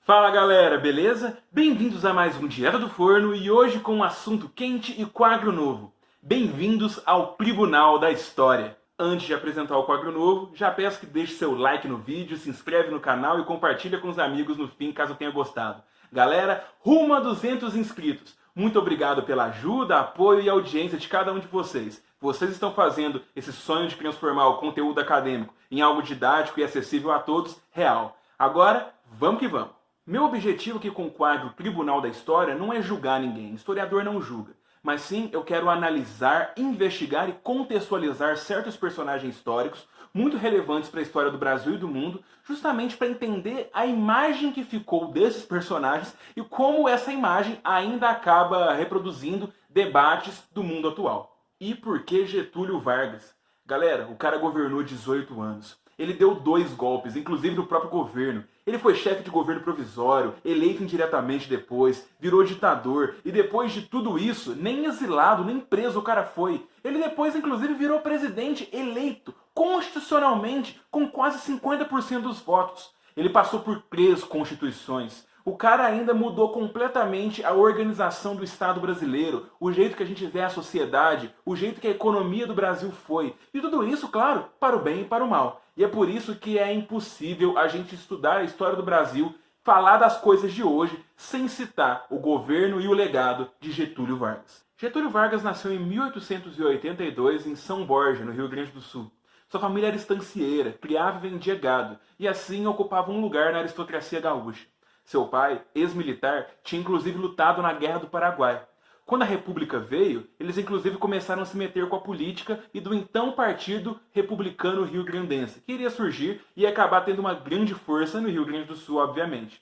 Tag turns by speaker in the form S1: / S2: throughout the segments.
S1: Fala galera, beleza? Bem-vindos a mais um Direto do Forno e hoje com um assunto quente e quadro novo. Bem-vindos ao Tribunal da História. Antes de apresentar o quadro novo, já peço que deixe seu like no vídeo, se inscreve no canal e compartilha com os amigos no fim caso tenha gostado. Galera, rumo a 200 inscritos. Muito obrigado pela ajuda, apoio e audiência de cada um de vocês. Vocês estão fazendo esse sonho de transformar o conteúdo acadêmico em algo didático e acessível a todos real. Agora, vamos que vamos! Meu objetivo aqui com o quadro Tribunal da História não é julgar ninguém, historiador não julga. Mas sim, eu quero analisar, investigar e contextualizar certos personagens históricos muito relevantes para a história do Brasil e do mundo, justamente para entender a imagem que ficou desses personagens e como essa imagem ainda acaba reproduzindo debates do mundo atual. E por que Getúlio Vargas? Galera, o cara governou 18 anos. Ele deu 2 golpes, inclusive do próprio governo. Ele foi chefe de governo provisório, eleito indiretamente depois, virou ditador, e depois de tudo isso, nem exilado, nem preso o cara foi. Ele depois, inclusive, virou presidente eleito, constitucionalmente, com quase 50% dos votos. Ele passou por 3 constituições. O cara ainda mudou completamente a organização do Estado brasileiro, o jeito que a gente vê a sociedade, o jeito que a economia do Brasil foi. E tudo isso, claro, para o bem e para o mal. E é por isso que é impossível a gente estudar a história do Brasil, falar das coisas de hoje, sem citar o governo e o legado de Getúlio Vargas. Getúlio Vargas nasceu em 1882 em São Borja, no Rio Grande do Sul. Sua família era estancieira, criava e vendia gado, e assim ocupava um lugar na aristocracia gaúcha. Seu pai, ex-militar, tinha inclusive lutado na Guerra do Paraguai. Quando a República veio, eles inclusive começaram a se meter com a política e do então Partido Republicano Rio-Grandense, que iria surgir e ia acabar tendo uma grande força no Rio Grande do Sul, obviamente.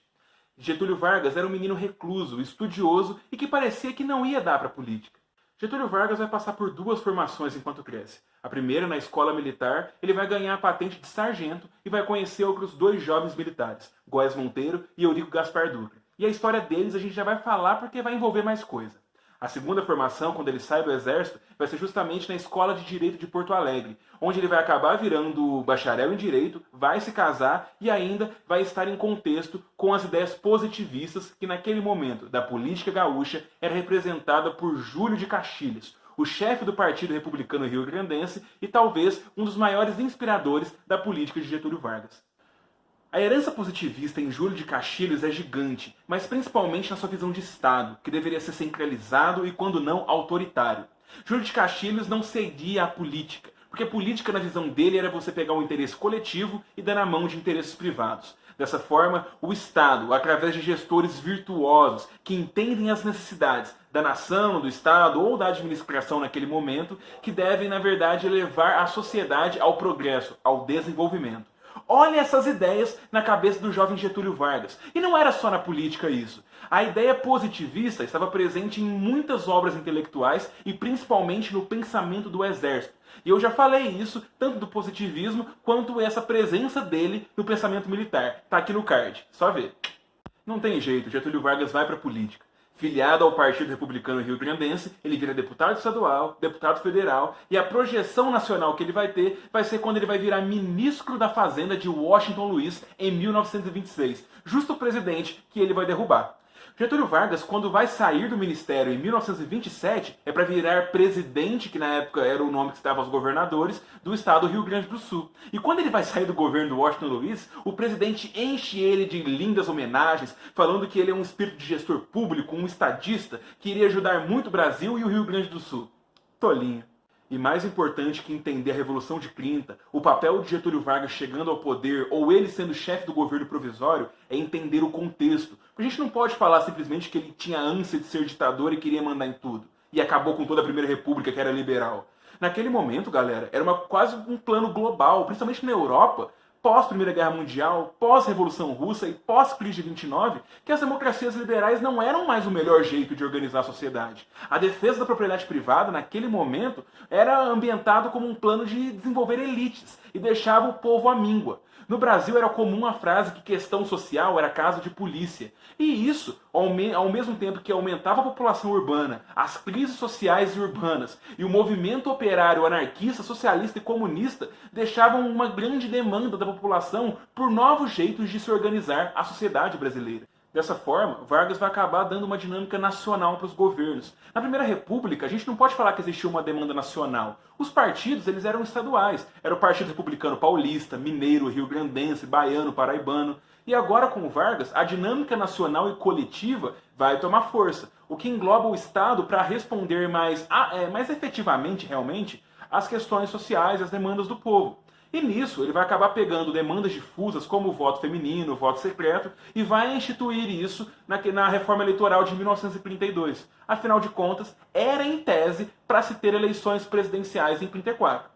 S1: Getúlio Vargas era um menino recluso, estudioso e que parecia que não ia dar para a política. Getúlio Vargas vai passar por 2 formações enquanto cresce. A primeira, na escola militar, ele vai ganhar a patente de sargento e vai conhecer outros 2 jovens militares, Góes Monteiro e Eurico Gaspar Dutra. E a história deles a gente já vai falar porque vai envolver mais coisa. A segunda formação, quando ele sai do exército, vai ser justamente na Escola de Direito de Porto Alegre, onde ele vai acabar virando bacharel em Direito, vai se casar e ainda vai estar em contexto com as ideias positivistas que naquele momento da política gaúcha era representada por Júlio de Castilhos, o chefe do Partido Republicano Rio-Grandense e talvez um dos maiores inspiradores da política de Getúlio Vargas. A herança positivista em Júlio de Castilhos é gigante, mas principalmente na sua visão de Estado, que deveria ser centralizado e, quando não, autoritário. Júlio de Castilhos não cedia à política, porque a política, na visão dele, era você pegar um interesse coletivo e dar na mão de interesses privados. Dessa forma, o Estado, através de gestores virtuosos que entendem as necessidades da nação, do Estado ou da administração naquele momento, que devem, na verdade, levar a sociedade ao progresso, ao desenvolvimento. Olha essas ideias na cabeça do jovem Getúlio Vargas. E não era só na política isso. A ideia positivista estava presente em muitas obras intelectuais e principalmente no pensamento do exército. E eu já falei isso, tanto do positivismo quanto essa presença dele no pensamento militar. Tá aqui no card, só ver. Não tem jeito, Getúlio Vargas vai para a política. Filiado ao Partido Republicano Rio-Grandense, ele vira deputado estadual, deputado federal, e a projeção nacional que ele vai ter vai ser quando ele vai virar ministro da Fazenda de Washington Luiz em 1926, justo o presidente que ele vai derrubar. Getúlio Vargas, quando vai sair do ministério em 1927, é para virar presidente, que na época era o nome que se dava aos governadores, do estado do Rio Grande do Sul. E quando ele vai sair do governo do Washington Luiz, o presidente enche ele de lindas homenagens, falando que ele é um espírito de gestor público, um estadista, que iria ajudar muito o Brasil e o Rio Grande do Sul. Tolinho. E mais importante que entender a Revolução de 30, o papel de Getúlio Vargas chegando ao poder ou ele sendo chefe do governo provisório é entender o contexto. A gente não pode falar simplesmente que ele tinha ânsia de ser ditador e queria mandar em tudo. E acabou com toda a Primeira República, que era liberal. Naquele momento, galera, era quase um plano global, principalmente na Europa, pós-Primeira Guerra Mundial, pós-Revolução Russa e pós-crise de 29, que as democracias liberais não eram mais o melhor jeito de organizar a sociedade. A defesa da propriedade privada, naquele momento, era ambientado como um plano de desenvolver elites e deixava o povo à míngua. No Brasil era comum a frase que questão social era caso de polícia. E isso, ao mesmo tempo que aumentava a população urbana, as crises sociais e urbanas e o movimento operário anarquista, socialista e comunista deixavam uma grande demanda da população por novos jeitos de se organizar a sociedade brasileira. Dessa forma, Vargas vai acabar dando uma dinâmica nacional para os governos. Na Primeira República, a gente não pode falar que existia uma demanda nacional. Os partidos eles eram estaduais. Era o Partido Republicano Paulista, Mineiro, Rio-Grandense, Baiano, Paraibano. E agora, com Vargas, a dinâmica nacional e coletiva vai tomar força, o que engloba o Estado para responder mais efetivamente, realmente, às questões sociais e às demandas do povo. E nisso ele vai acabar pegando demandas difusas como o voto feminino, o voto secreto, e vai instituir isso na reforma eleitoral de 1932. Afinal de contas, era em tese para se ter eleições presidenciais em 34.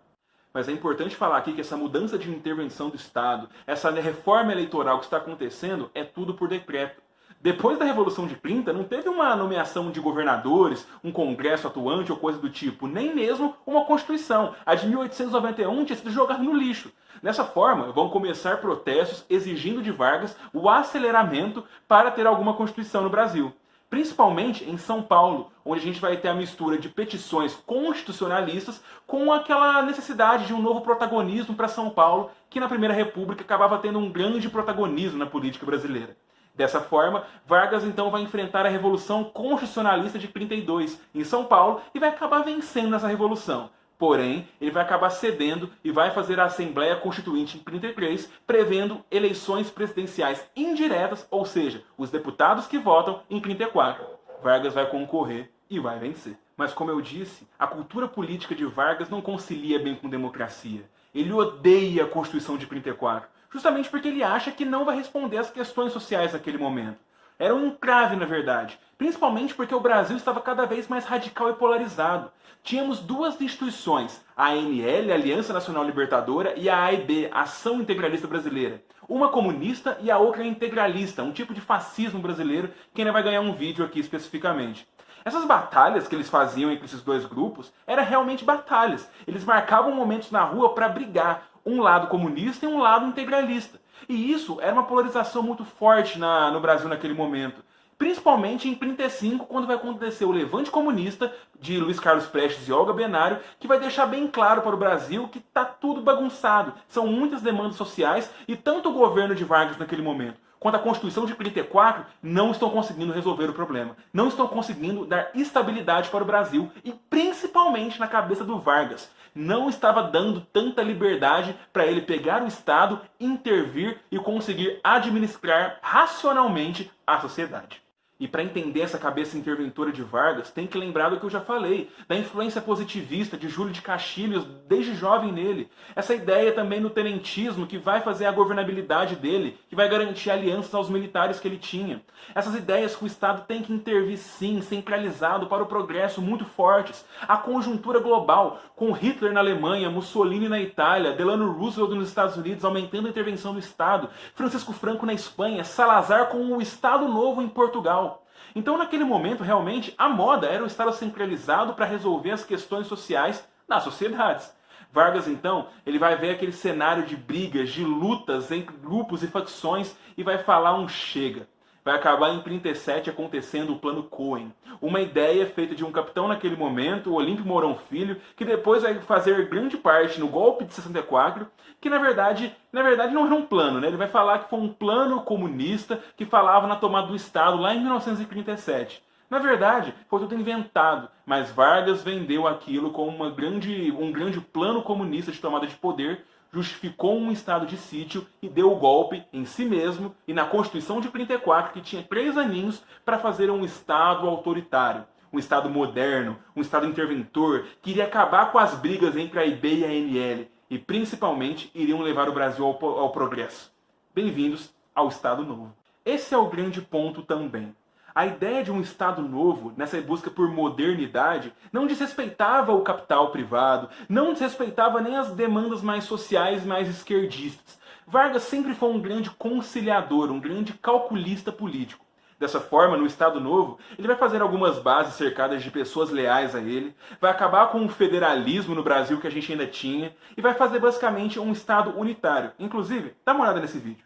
S1: Mas é importante falar aqui que essa mudança de intervenção do Estado, essa reforma eleitoral que está acontecendo, é tudo por decreto. Depois da Revolução de 30, não teve uma nomeação de governadores, um congresso atuante ou coisa do tipo, nem mesmo uma Constituição. A de 1891 tinha sido jogada no lixo. Dessa forma, vão começar protestos exigindo de Vargas o aceleramento para ter alguma Constituição no Brasil. Principalmente em São Paulo, onde a gente vai ter a mistura de petições constitucionalistas com aquela necessidade de um novo protagonismo para São Paulo, que na Primeira República acabava tendo um grande protagonismo na política brasileira. Dessa forma, Vargas então vai enfrentar a Revolução Constitucionalista de 32 em São Paulo e vai acabar vencendo nessa revolução. Porém, ele vai acabar cedendo e vai fazer a Assembleia Constituinte em 33, prevendo eleições presidenciais indiretas, ou seja, os deputados que votam em 34. Vargas vai concorrer e vai vencer. Mas como eu disse, a cultura política de Vargas não concilia bem com democracia. Ele odeia a Constituição de 34. Justamente porque ele acha que não vai responder às questões sociais naquele momento. Era um entrave, na verdade. Principalmente porque o Brasil estava cada vez mais radical e polarizado. Tínhamos duas instituições, a ANL, Aliança Nacional Libertadora, e a AIB, Ação Integralista Brasileira. Uma comunista e a outra integralista, um tipo de fascismo brasileiro, que ainda vai ganhar um vídeo aqui especificamente. Essas batalhas que eles faziam entre esses dois grupos eram realmente batalhas. Eles marcavam momentos na rua para brigar, um lado comunista e um lado integralista. E isso era uma polarização muito forte no Brasil naquele momento. Principalmente em 35, quando vai acontecer o Levante Comunista de Luiz Carlos Prestes e Olga Benário, que vai deixar bem claro para o Brasil que está tudo bagunçado. São muitas demandas sociais e tanto o governo de Vargas naquele momento quanto a Constituição de 34 não estão conseguindo resolver o problema. Não estão conseguindo dar estabilidade para o Brasil e principalmente na cabeça do Vargas. Não estava dando tanta liberdade para ele pegar o Estado, intervir e conseguir administrar racionalmente a sociedade. E para entender essa cabeça interventora de Vargas, tem que lembrar do que eu já falei, da influência positivista de Júlio de Castilhos desde jovem nele. Essa ideia também do tenentismo que vai fazer a governabilidade dele, que vai garantir alianças aos militares que ele tinha. Essas ideias que o Estado tem que intervir sim, centralizado para o progresso muito fortes. A conjuntura global, com Hitler na Alemanha, Mussolini na Itália, Delano Roosevelt nos Estados Unidos aumentando a intervenção do Estado, Francisco Franco na Espanha, Salazar com o Estado Novo em Portugal. Então, naquele momento, realmente, a moda era o Estado centralizado para resolver as questões sociais das sociedades. Vargas, então, ele vai ver aquele cenário de brigas, de lutas entre grupos e facções e vai falar um chega. Vai acabar em 37 acontecendo o Plano Cohen. Uma ideia feita de um capitão naquele momento, o Olímpio Mourão Filho, que depois vai fazer grande parte no golpe de 64, que na verdade não era um plano, né? Ele vai falar que foi um plano comunista que falava na tomada do Estado lá em 1937. Na verdade, foi tudo inventado, mas Vargas vendeu aquilo como um grande plano comunista de tomada de poder, justificou um estado de sítio e deu o golpe em si mesmo e na Constituição de 34, que tinha 3 aninhos, para fazer um Estado autoritário, um Estado moderno, um Estado interventor, que iria acabar com as brigas entre a IB e a ANL e, principalmente, iriam levar o Brasil ao progresso. Bem-vindos ao Estado Novo. Esse é o grande ponto também. A ideia de um Estado novo, nessa busca por modernidade, não desrespeitava o capital privado, não desrespeitava nem as demandas mais sociais, mais esquerdistas. Vargas sempre foi um grande conciliador, um grande calculista político. Dessa forma, no Estado Novo, ele vai fazer algumas bases cercadas de pessoas leais a ele, vai acabar com o federalismo no Brasil que a gente ainda tinha, e vai fazer basicamente um Estado unitário. Inclusive, dá uma olhada nesse vídeo.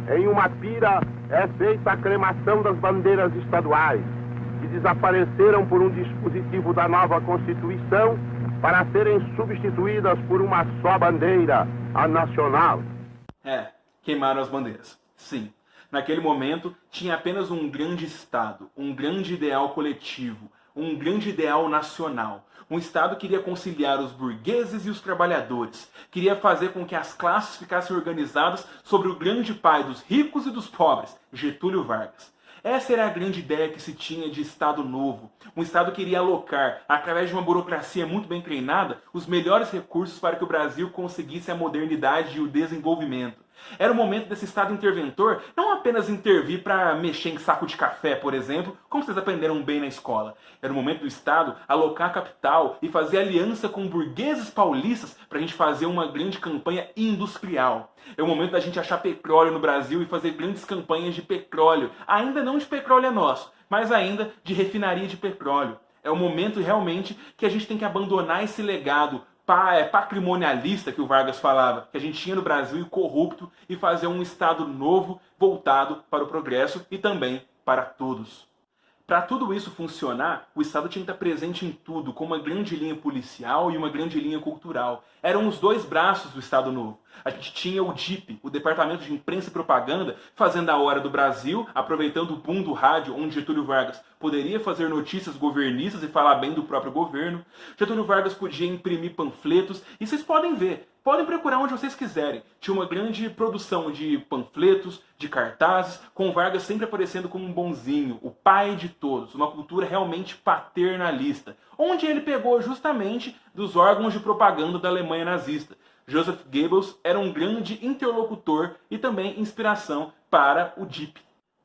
S2: Em uma pira é feita a cremação das bandeiras estaduais, que desapareceram por um dispositivo da nova Constituição para serem substituídas por uma só bandeira, a nacional.
S1: Queimaram as bandeiras. Sim, naquele momento tinha apenas um grande Estado, um grande ideal coletivo, um grande ideal nacional. Um Estado que iria conciliar os burgueses e os trabalhadores, queria fazer com que as classes ficassem organizadas sobre o grande pai dos ricos e dos pobres, Getúlio Vargas. Essa era a grande ideia que se tinha de Estado novo. Um Estado que iria alocar, através de uma burocracia muito bem treinada, os melhores recursos para que o Brasil conseguisse a modernidade e o desenvolvimento. Era o momento desse Estado interventor não apenas intervir para mexer em saco de café, por exemplo, como vocês aprenderam bem na escola. Era o momento do Estado alocar capital e fazer aliança com burgueses paulistas para a gente fazer uma grande campanha industrial. É o momento da gente achar petróleo no Brasil e fazer grandes campanhas de petróleo. Ainda não de petróleo nosso, mas ainda de refinaria de petróleo. É o momento realmente que a gente tem que abandonar esse legado patrimonialista que o Vargas falava, que a gente tinha no Brasil e corrupto, e fazer um Estado novo voltado para o progresso e também para todos. Para tudo isso funcionar, o Estado tinha que estar presente em tudo, com uma grande linha policial e uma grande linha cultural. Eram os dois braços do Estado Novo. A gente tinha o DIP, o Departamento de Imprensa e Propaganda, fazendo a hora do Brasil, aproveitando o boom do rádio, onde Getúlio Vargas poderia fazer notícias governistas e falar bem do próprio governo. Getúlio Vargas podia imprimir panfletos, e vocês podem ver, podem procurar onde vocês quiserem. Tinha uma grande produção de panfletos, de cartazes, com Vargas sempre aparecendo como um bonzinho, o pai de todos, uma cultura realmente paternalista, onde ele pegou justamente dos órgãos de propaganda da Alemanha nazista. Joseph Goebbels era um grande interlocutor e também inspiração para o DIP.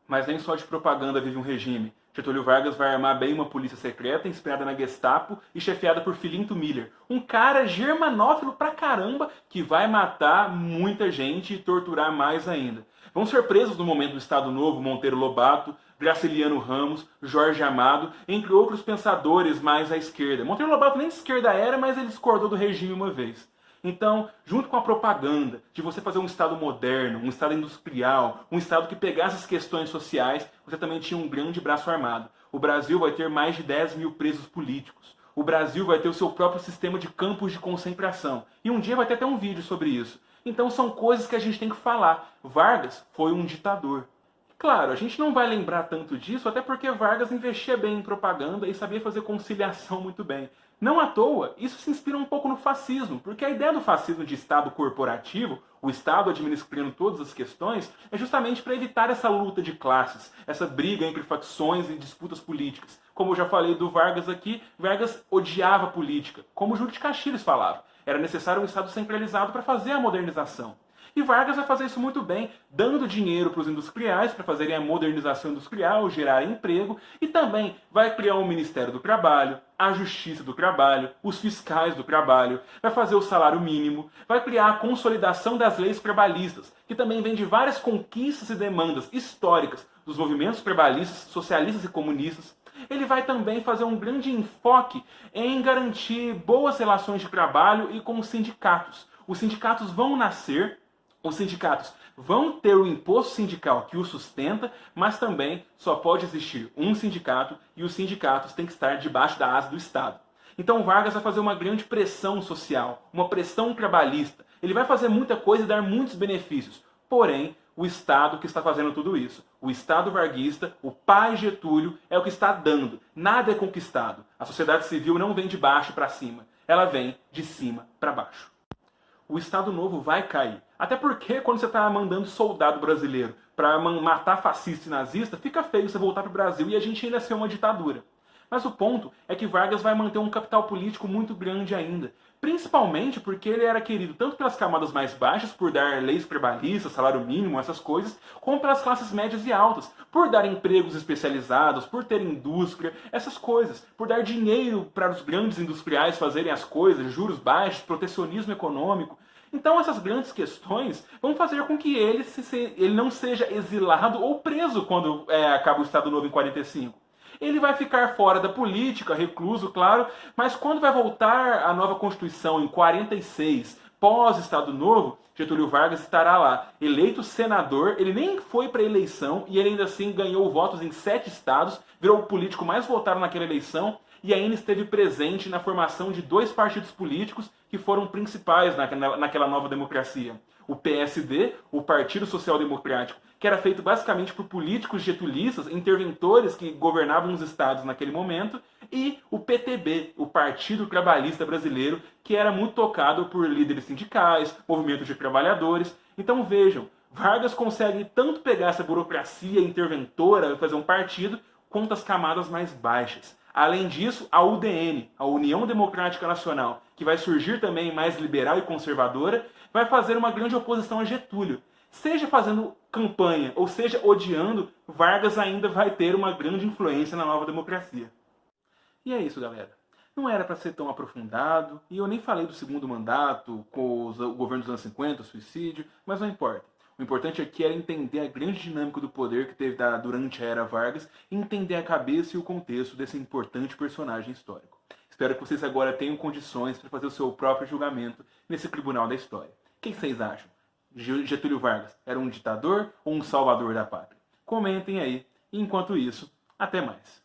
S1: Mas nem só de propaganda vive um regime. Getúlio Vargas vai armar bem uma polícia secreta inspirada na Gestapo e chefiada por Filinto Miller, um cara germanófilo pra caramba que vai matar muita gente e torturar mais ainda. Vão ser presos no momento do Estado Novo Monteiro Lobato, Graciliano Ramos, Jorge Amado, entre outros pensadores mais à esquerda. Monteiro Lobato nem de esquerda era, mas ele discordou do regime uma vez. Então, junto com a propaganda de você fazer um Estado moderno, um Estado industrial, um Estado que pegasse as questões sociais, você também tinha um grande braço armado. O Brasil vai ter mais de 10 mil presos políticos. O Brasil vai ter o seu próprio sistema de campos de concentração. E um dia vai ter até um vídeo sobre isso. Então são coisas que a gente tem que falar. Vargas foi um ditador. Claro, a gente não vai lembrar tanto disso, até porque Vargas investia bem em propaganda e sabia fazer conciliação muito bem. Não à toa, isso se inspira um pouco no fascismo, porque a ideia do fascismo de Estado corporativo, o Estado administrando todas as questões, é justamente para evitar essa luta de classes, essa briga entre facções e disputas políticas. Como eu já falei do Vargas aqui, Vargas odiava a política, como Júlio de Castilhos falava. Era necessário um Estado centralizado para fazer a modernização. E Vargas vai fazer isso muito bem, dando dinheiro para os industriais para fazerem a modernização industrial, gerar emprego, e também vai criar um Ministério do Trabalho, a Justiça do Trabalho, os fiscais do trabalho, vai fazer o salário mínimo, vai criar a consolidação das leis trabalhistas, que também vem de várias conquistas e demandas históricas dos movimentos trabalhistas, socialistas e comunistas. Ele vai também fazer um grande enfoque em garantir boas relações de trabalho e com os sindicatos. Os sindicatos vão nascer. Os sindicatos vão ter o imposto sindical que o sustenta, mas também só pode existir um sindicato e os sindicatos têm que estar debaixo da asa do Estado. Então Vargas vai fazer uma grande pressão social, uma pressão trabalhista. Ele vai fazer muita coisa e dar muitos benefícios. Porém, o Estado que está fazendo tudo isso, o Estado varguista, o pai Getúlio, é o que está dando. Nada é conquistado. A sociedade civil não vem de baixo para cima, ela vem de cima para baixo. O Estado Novo vai cair. Até porque quando você está mandando soldado brasileiro para matar fascista e nazista, fica feio você voltar para o Brasil e a gente ainda ser uma ditadura. Mas o ponto é que Vargas vai manter um capital político muito grande ainda. Principalmente porque ele era querido tanto pelas camadas mais baixas, por dar leis trabalhistas, salário mínimo, essas coisas, como pelas classes médias e altas, por dar empregos especializados, por ter indústria, essas coisas, por dar dinheiro para os grandes industriais fazerem as coisas, juros baixos, protecionismo econômico. Então essas grandes questões vão fazer com que ele não seja exilado ou preso quando acaba o Estado Novo em 45. Ele vai ficar fora da política, recluso, claro, mas quando vai voltar a nova Constituição em 46, pós-Estado Novo, Getúlio Vargas estará lá, eleito senador, ele nem foi para a eleição e ele ainda assim ganhou votos em 7 estados, virou o político mais votado naquela eleição e ainda esteve presente na formação de 2 partidos políticos que foram principais naquela nova democracia. O PSD, o Partido Social Democrático, que era feito basicamente por políticos getulistas, interventores que governavam os estados naquele momento, e o PTB, o Partido Trabalhista Brasileiro, que era muito tocado por líderes sindicais, movimentos de trabalhadores. Então vejam, Vargas consegue tanto pegar essa burocracia interventora e fazer um partido, quanto as camadas mais baixas. Além disso, a UDN, a União Democrática Nacional, que vai surgir também mais liberal e conservadora, vai fazer uma grande oposição a Getúlio. Seja fazendo campanha ou seja odiando, Vargas ainda vai ter uma grande influência na nova democracia. E é isso, galera. Não era para ser tão aprofundado, e eu nem falei do segundo mandato, com o governo dos anos 50, o suicídio, mas não importa. O importante aqui era entender a grande dinâmica do poder que teve durante a era Vargas e entender a cabeça e o contexto desse importante personagem histórico. Espero que vocês agora tenham condições para fazer o seu próprio julgamento nesse tribunal da história. O que vocês acham? Getúlio Vargas era um ditador ou um salvador da pátria? Comentem aí. E enquanto isso, até mais.